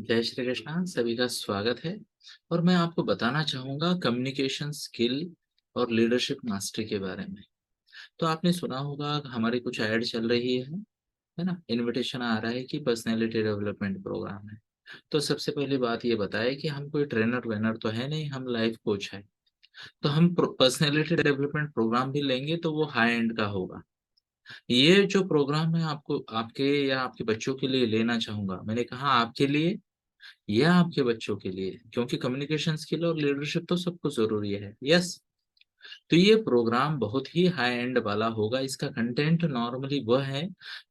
जय श्री कृष्णा, सभी का स्वागत है। और मैं आपको बताना चाहूँगा कम्युनिकेशन स्किल और लीडरशिप मास्टरी के बारे में। तो आपने सुना होगा हमारी कुछ ऐड चल रही है ना? इनविटेशन आ रहा है कि पर्सनैलिटी डेवलपमेंट प्रोग्राम है। तो सबसे पहली बात ये बताए कि हम कोई ट्रेनर वेनर तो है नहीं, हम लाइफ कोच है। तो हम पर्सनैलिटी डेवलपमेंट प्रोग्राम भी लेंगे तो वो हाई एंड का होगा। ये जो प्रोग्राम मैं आपको आपके या आपके बच्चों के लिए लेना चाहूंगा, मैंने कहा आपके लिए यह आपके बच्चों के लिए, क्योंकि कम्युनिकेशन स्किल और लीडरशिप तो सबको जरूरी है। यस। तो ये प्रोग्राम बहुत ही हाई एंड वाला होगा। इसका कंटेंट नॉर्मली वह है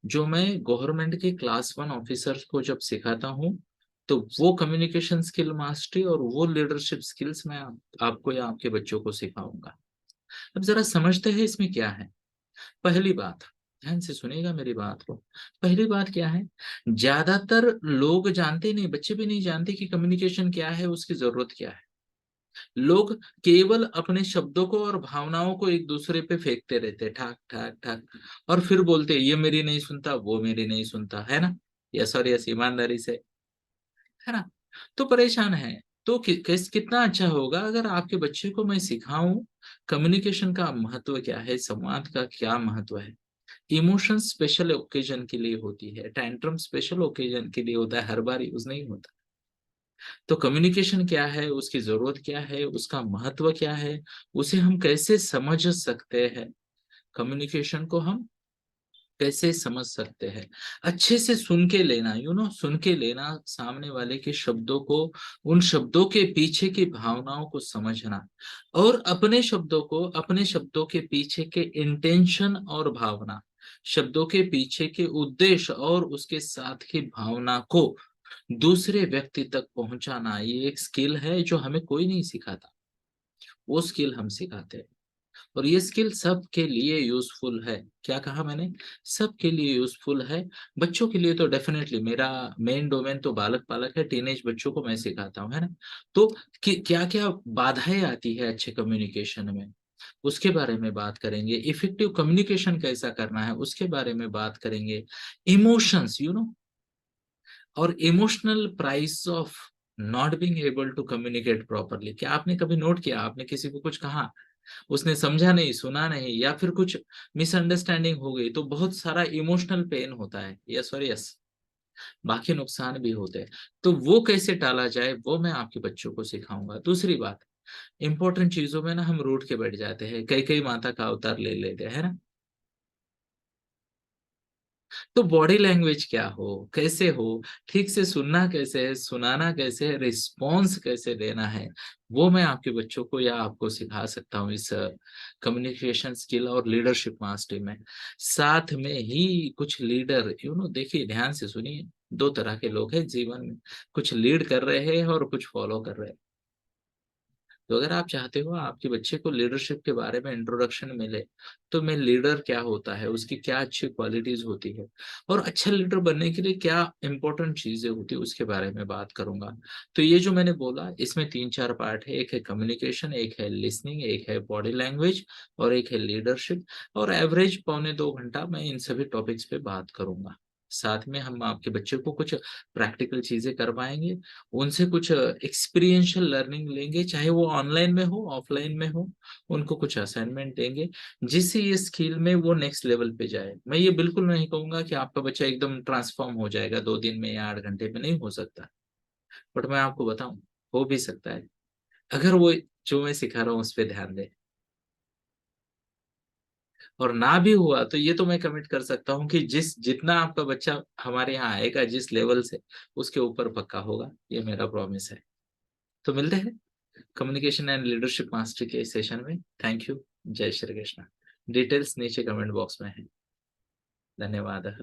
जो मैं गवर्नमेंट के क्लास वन ऑफिसर्स को जब सिखाता हूँ, तो वो कम्युनिकेशन स्किल मास्टरी और वो लीडरशिप स्किल्स मैं आपको या आपके बच्चों को सिखाऊंगा। अब जरा समझते हैं इसमें क्या है। पहली बात, ध्यान से सुनिएगा मेरी बात को। पहली बात क्या है, ज्यादातर लोग जानते नहीं, बच्चे भी नहीं जानते कि कम्युनिकेशन क्या है, उसकी जरूरत क्या है। लोग केवल अपने शब्दों को और भावनाओं को एक दूसरे पे फेंकते रहते, ठाक ठाक ठाक, और फिर बोलते ये मेरी नहीं सुनता, वो मेरी नहीं सुनता, है ना? यस और यस, ईमानदारी से, है ना? तो परेशान है। तो कितना अच्छा होगा अगर आपके बच्चे को मैं सिखाऊं कम्युनिकेशन का महत्व क्या है, संवाद का क्या महत्व है। इमोशन स्पेशल ओकेजन के लिए होती है, टैंट्रम स्पेशल ओकेजन के लिए होता है, हर बार यूज नहीं होता। तो कम्युनिकेशन क्या है, उसकी जरूरत क्या है, उसका महत्व क्या है, उसे हम कैसे समझ सकते हैं, कम्युनिकेशन को हम कैसे समझ सकते हैं। अच्छे से सुन के लेना, सुन के लेना सामने वाले के शब्दों को, उन शब्दों के पीछे की भावनाओं को समझना, और अपने शब्दों के पीछे के इंटेंशन और भावना, शब्दों के पीछे के उद्देश्य और उसके साथ की भावना को दूसरे व्यक्ति तक पहुंचाना, ये एक स्किल है जो हमें कोई नहीं सिखाता। वो स्किल हम सिखाते हैं। और ये स्किल सबके लिए यूजफुल है। क्या कहा मैंने? सबके लिए यूजफुल है। बच्चों के लिए तो डेफिनेटली, मेरा मेन डोमेन तो बालक पालक है, टीनेज बच्चों को मैं सिखाता हूँ, है ना? तो क्या क्या बाधाएं आती है अच्छे कम्युनिकेशन में, उसके बारे में बात करेंगे। इफेक्टिव कम्युनिकेशन कैसा करना है, उसके बारे में बात करेंगे। इमोशंस, और emotional price of not being able to communicate properly. क्या आपने कभी नोट किया, आपने किसी को कुछ कहा, उसने समझा नहीं, सुना नहीं, या फिर कुछ मिसअंडरस्टैंडिंग हो गई, तो बहुत सारा इमोशनल पेन होता है। यस और यस, बाकी नुकसान भी होते हैं। तो वो कैसे टाला जाए, वो मैं आपके बच्चों को सिखाऊंगा। दूसरी बात, इंपॉर्टेंट चीजों में ना हम रूठ के बैठ जाते हैं, कई कई माता का अवतार ले लेते हैं, है ना? तो बॉडी लैंग्वेज क्या हो, कैसे हो, ठीक से सुनना कैसे है, सुनाना कैसे है, रिस्पॉन्स कैसे देना है, वो मैं आपके बच्चों को या आपको सिखा सकता हूँ इस कम्युनिकेशन स्किल और लीडरशिप मास्टरी में। साथ में ही कुछ लीडर, देखिए ध्यान से सुनिए, दो तरह के लोग हैं जीवन में, कुछ लीड कर रहे हैं और कुछ फॉलो कर रहे हैं। तो अगर आप चाहते हो आपके बच्चे को लीडरशिप के बारे में इंट्रोडक्शन मिले, तो मैं लीडर क्या होता है, उसकी क्या अच्छी क्वालिटीज होती है, और अच्छा लीडर बनने के लिए क्या इंपॉर्टेंट चीजें होती है, उसके बारे में बात करूंगा। तो ये जो मैंने बोला, इसमें तीन चार पार्ट है। एक है कम्युनिकेशन, एक है लिसनिंग, एक है बॉडी लैंग्वेज, और एक है लीडरशिप। और एवरेज पौने 2 घंटा मैं इन सभी टॉपिक्स पे बात करूंगा। साथ में हम आपके बच्चे को कुछ प्रैक्टिकल चीजें करवाएंगे, उनसे कुछ एक्सपीरियंशियल लर्निंग लेंगे, चाहे वो ऑनलाइन में हो ऑफलाइन में हो। उनको कुछ असाइनमेंट देंगे जिससे ये स्किल में वो नेक्स्ट लेवल पे जाए। मैं ये बिल्कुल नहीं कहूंगा कि आपका बच्चा एकदम ट्रांसफॉर्म हो जाएगा 2 दिन में या 8 घंटे में, नहीं हो सकता। बट मैं आपको बताऊं, हो भी सकता है अगर वो जो मैं सिखा रहा हूँ उस पर ध्यान दे। और ना भी हुआ तो ये तो मैं कमिट कर सकता हूँ कि जितना आपका बच्चा हमारे यहाँ आएगा जिस लेवल से, उसके ऊपर पक्का होगा, ये मेरा प्रॉमिस है। तो मिलते हैं कम्युनिकेशन एंड लीडरशिप मास्टरी के सेशन में। Thank you. जय श्री कृष्ण। डिटेल्स नीचे कमेंट बॉक्स में है। धन्यवाद।